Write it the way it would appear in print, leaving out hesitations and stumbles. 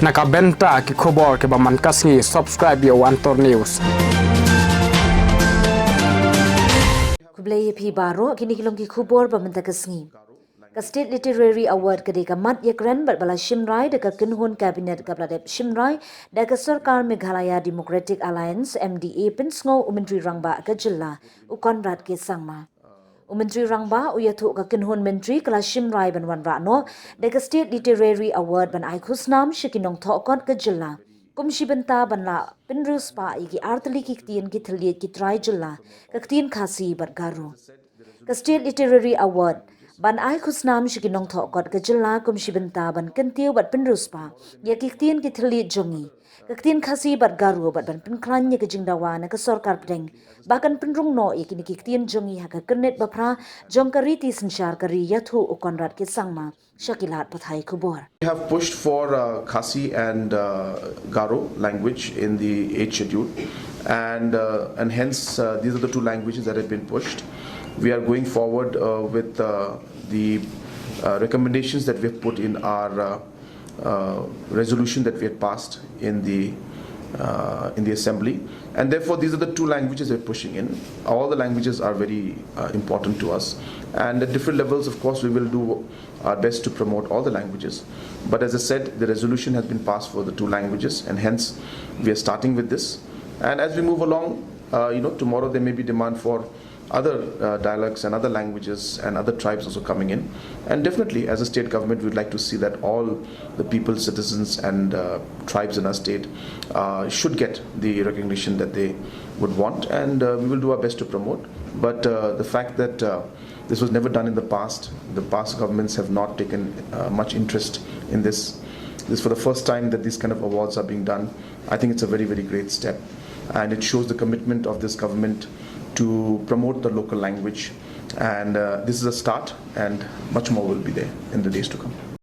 Nakabenta ki khobor ke baman kasngi subscribe yo Antor News. Kublai pi Baro kini kilong ki khubor bamanta kasngi. Ka State Literary Award kadi ka mat yakran bala Shimrai da ka kinhun cabinet ka bladep Shimrai da ka Sarkar Meghalaya Democratic Alliance MDA pinsngo umintri rangba ka jilla ukonrat ke sangma. Umintri rangba uyathu ka kinhun mentri kala Shimrai banwan rano da ka State Literary Award ban aikhusnam shikinong thokot ka jilla. Kumshi benta banla pynriewspah iki artali ki ktien ki thliet ki trai jilla ka ktien Khasi bar Garo. Ka State Literary Award ban ai khusnam shikinong thokot ka jilla kumshi benta ban kentiu bat pynriewspah ya ki ktien ki thliet jongi ka ktien Khasi bar Garo bat ban pinkran ya ka jingdawa na ka sarkar pdeng bahkan penrung no ya kini ki ktien jongi ha ka kernet bapra jongkari ti sensyar kari yathu ukonrat ke sangma shakilat pathai kubor. We have pushed for Khasi and Garo language in the 8th schedule, and hence these are the two languages that have been pushed. We are going forward with the recommendations that we have put in our resolution that we had passed in the assembly, and therefore these are the two languages we're pushing in. All the languages are very important to us, and at different levels, of course, we will do our best to promote all the languages. But as I said, the resolution has been passed for the two languages, and hence we are starting with this. And as we move along, tomorrow there may be demand for other dialects and other languages and other tribes also coming in. And definitely, as a state government, we would like to see that all the people, citizens and tribes in our state should get the recognition that they would want, and we will do our best to promote. But the fact that this was never done in the past governments have not taken much interest in this. This is for the first time that these kind of awards are being done. I think it's a very, very great step, and it shows the commitment of this government to promote the local language, and this is a start, and much more will be there in the days to come.